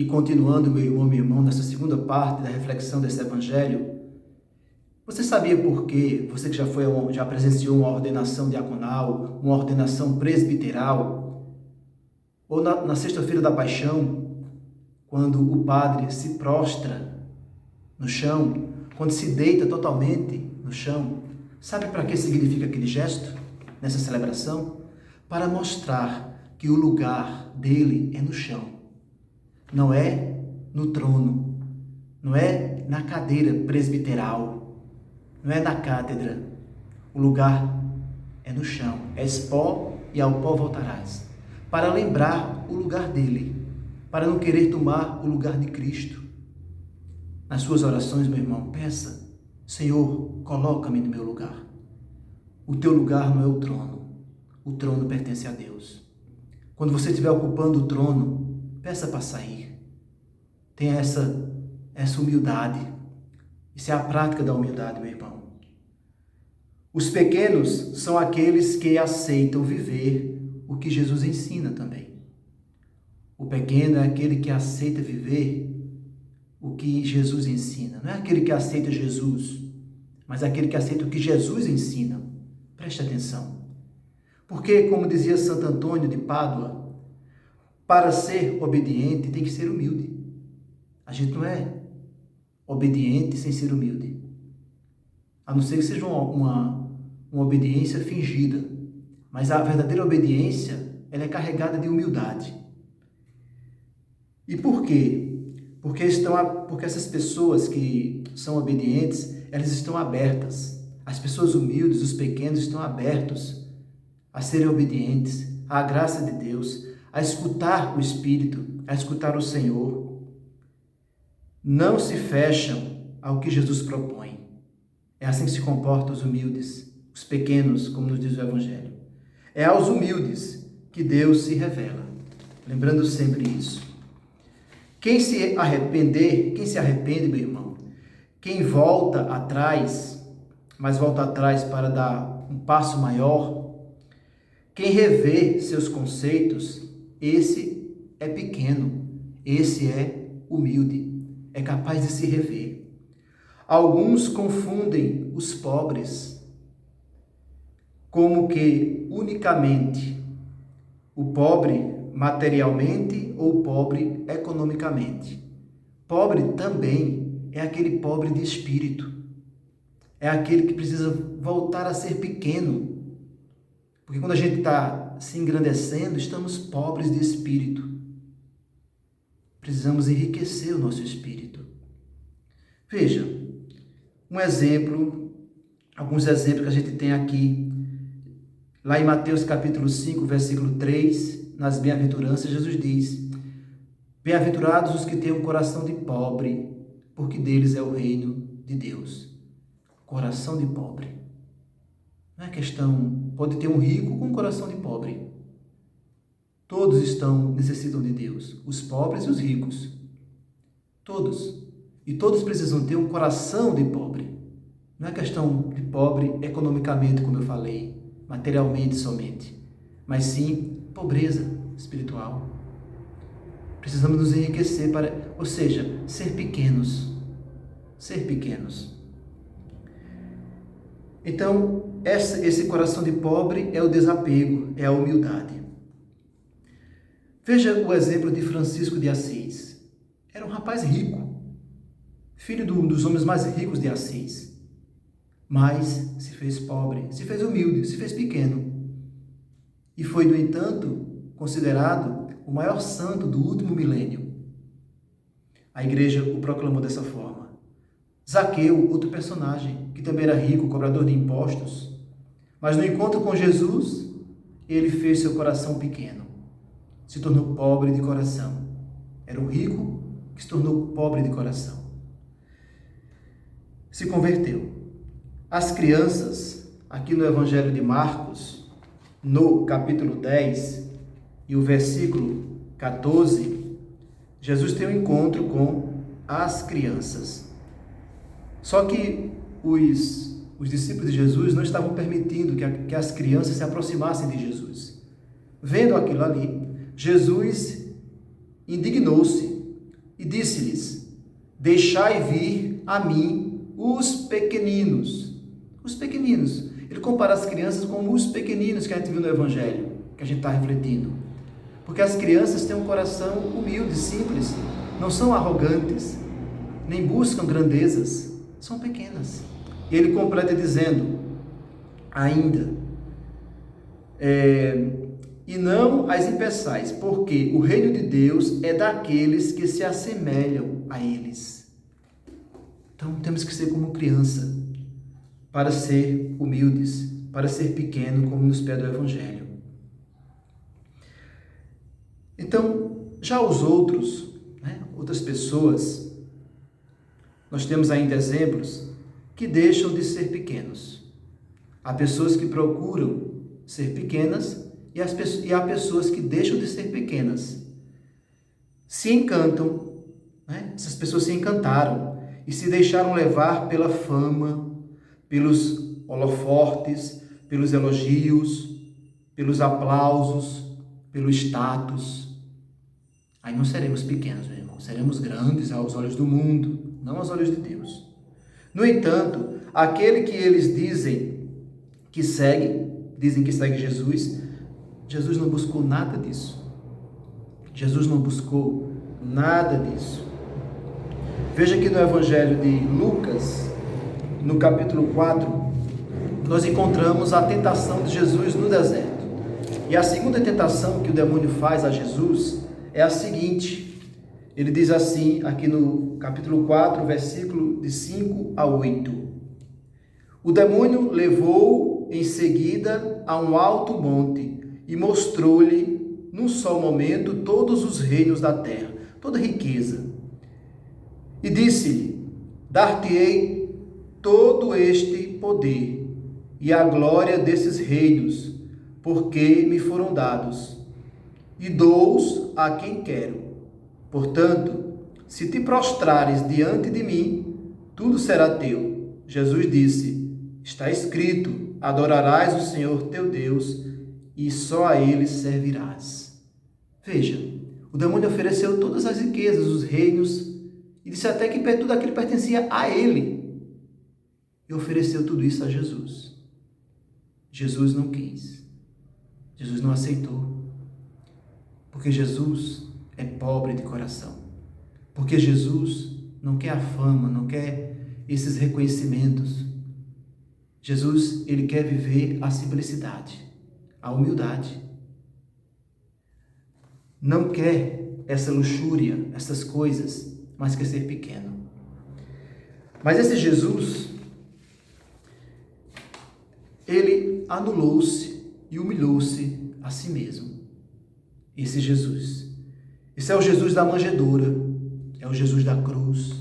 E continuando, meu irmão, minha irmã, nessa segunda parte da reflexão desse evangelho, você sabia por quê? Você que já presenciou uma ordenação diaconal, uma ordenação presbiteral, ou na sexta-feira da paixão, quando o padre se prostra no chão, quando se deita totalmente no chão, sabe para que significa aquele gesto nessa celebração? Para mostrar que o lugar dele é no chão. Não é no trono, não é na cadeira presbiteral, não é na cátedra. O lugar é no chão. És pó e ao pó voltarás. Para lembrar o lugar dele, para não querer tomar o lugar de Cristo. Nas suas orações, meu irmão, peça: Senhor, coloca-me no meu lugar. O teu lugar não é o trono pertence a Deus. Quando você estiver ocupando o trono, peça para sair. Tenha essa humildade. Isso é a prática da humildade, meu irmão. Os pequenos são aqueles que aceitam viver o que Jesus ensina também. O pequeno é aquele que aceita viver o que Jesus ensina. Não é aquele que aceita Jesus, mas aquele que aceita o que Jesus ensina. Preste atenção. Porque, como dizia Santo Antônio de Pádua, para ser obediente tem que ser humilde. A gente não é obediente sem ser humilde. A não ser que seja uma obediência fingida. Mas a verdadeira obediência, ela é carregada de humildade. E por quê? Porque essas pessoas que são obedientes, elas estão abertas. As pessoas humildes, os pequenos, estão abertos a serem obedientes à graça de Deus, a escutar o Espírito, a escutar o Senhor. Não se fecham ao que Jesus propõe. É assim que se comportam os humildes, os pequenos, como nos diz o Evangelho. É aos humildes que Deus se revela. Lembrando sempre isso. Quem se arrepende, meu irmão, quem volta atrás, mas volta atrás para dar um passo maior, quem revê seus conceitos, esse é pequeno, esse é humilde, é capaz de se rever. Alguns confundem os pobres como que unicamente o pobre materialmente ou pobre economicamente. Pobre também é aquele pobre de espírito. É aquele que precisa voltar a ser pequeno. Porque quando a gente está se engrandecendo, estamos pobres de espírito. Precisamos enriquecer o nosso espírito. Veja, alguns exemplos que a gente tem aqui. Lá em Mateus capítulo 5, versículo 3, nas bem-aventuranças, Jesus diz: bem-aventurados os que têm um coração de pobre, porque deles é o reino de Deus. Coração de pobre. Não é questão, pode ter um rico com um coração de pobre. Todos necessitam de Deus, os pobres e os ricos. Todos. E todos precisam ter um coração de pobre. Não é questão de pobre economicamente, como eu falei, materialmente somente, mas sim pobreza espiritual. Precisamos nos enriquecer ou seja, ser pequenos. Ser pequenos. Então, esse coração de pobre é o desapego, é a humildade. Veja o exemplo de Francisco de Assis. Era um rapaz rico, filho dos homens mais ricos de Assis, mas se fez pobre, se fez humilde, se fez pequeno. E foi, no entanto, considerado o maior santo do último milênio. A igreja o proclamou dessa forma. Zaqueu, outro personagem, que também era rico, cobrador de impostos, mas no encontro com Jesus, ele fez seu coração pequeno. Se tornou pobre de coração. Era um rico que se tornou pobre de coração. Se converteu. As crianças, aqui no Evangelho de Marcos, no capítulo 10 e o versículo 14, Jesus tem um encontro com as crianças. Só que os discípulos de Jesus não estavam permitindo que as crianças se aproximassem de Jesus. Vendo aquilo ali, Jesus indignou-se e disse-lhes: deixai vir a mim os pequeninos. Os pequeninos. Ele compara as crianças como os pequeninos que a gente viu no Evangelho, que a gente está refletindo. Porque as crianças têm um coração humilde, simples, não são arrogantes, nem buscam grandezas, são pequenas. E ele completa dizendo ainda, e não as impeçais, porque o reino de Deus é daqueles que se assemelham a eles. Então temos que ser como criança, para ser humildes, para ser pequeno, como nos pede o Evangelho. Então, já os outros, outras pessoas, nós temos ainda exemplos que deixam de ser pequenos. Há pessoas que procuram ser pequenas e há pessoas que deixam de ser pequenas. Se encantam, essas pessoas se encantaram e se deixaram levar pela fama, pelos holofortes, pelos elogios, pelos aplausos, pelo status. Aí não seremos pequenos, meu irmão, seremos grandes aos olhos do mundo, não aos olhos de Deus. No entanto, aquele que eles dizem que segue Jesus, Jesus não buscou nada disso. Jesus não buscou nada disso. Veja que no Evangelho de Lucas, no capítulo 4, nós encontramos a tentação de Jesus no deserto. E a segunda tentação que o demônio faz a Jesus é a seguinte. Ele diz assim, aqui no capítulo 4, versículo de 5 a 8. O demônio levou em seguida a um alto monte e mostrou-lhe, num só momento, todos os reinos da terra, toda riqueza. E disse-lhe: dar-te-ei todo este poder e a glória desses reinos, porque me foram dados, e dou-os a quem quero. Portanto, se te prostrares diante de mim, tudo será teu. Jesus disse: está escrito, adorarás o Senhor teu Deus, e só a Ele servirás. Veja, o demônio ofereceu todas as riquezas, os reinos, e disse até que tudo aquilo pertencia a Ele. E ofereceu tudo isso a Jesus. Jesus não quis. Jesus não aceitou. Porque Jesus é pobre de coração. Porque Jesus não quer a fama, não quer esses reconhecimentos. Jesus, ele quer viver a simplicidade, a humildade. Não quer essa luxúria, essas coisas, mas quer ser pequeno. Mas esse Jesus, ele anulou-se e humilhou-se a si mesmo. Esse Jesus. Esse é o Jesus da manjedoura, é o Jesus da cruz,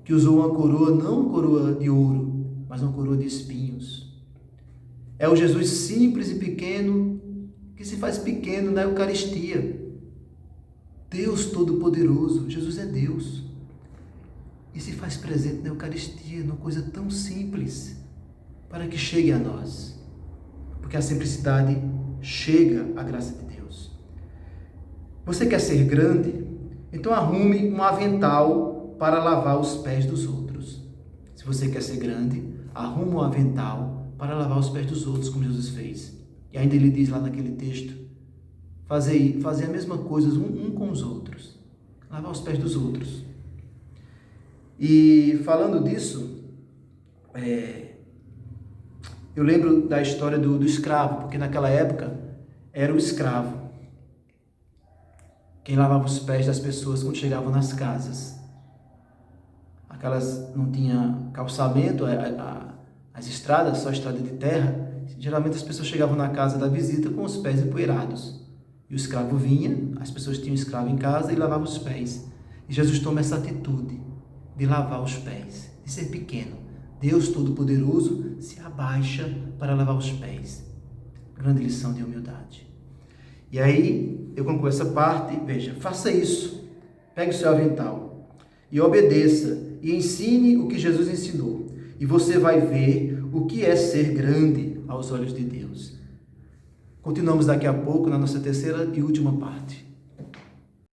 que usou uma coroa, não uma coroa de ouro, mas uma coroa de espinhos. É o Jesus simples e pequeno, que se faz pequeno na Eucaristia. Deus Todo-Poderoso, Jesus é Deus, e se faz presente na Eucaristia, numa coisa tão simples, para que chegue a nós, porque a simplicidade chega à graça de Deus. Você quer ser grande? Então arrume um avental para lavar os pés dos outros. Se você quer ser grande, arrume um avental para lavar os pés dos outros, como Jesus fez. E ainda ele diz lá naquele texto, fazer a mesma coisa um com os outros, lavar os pés dos outros. E falando disso, eu lembro da história do escravo, porque naquela época era o escravo quem lavava os pés das pessoas quando chegavam nas casas. Aquelas não tinha calçamento, as estradas, só estrada de terra. Geralmente as pessoas chegavam na casa da visita com os pés empoeirados. E o escravo vinha, as pessoas tinham o escravo em casa e lavava os pés. E Jesus toma essa atitude de lavar os pés, de ser pequeno. Deus Todo-Poderoso se abaixa para lavar os pés. Grande lição de humildade. E aí, eu concluo essa parte, veja, faça isso. Pegue o seu avental e obedeça e ensine o que Jesus ensinou. E você vai ver o que é ser grande aos olhos de Deus. Continuamos daqui a pouco na nossa terceira e última parte.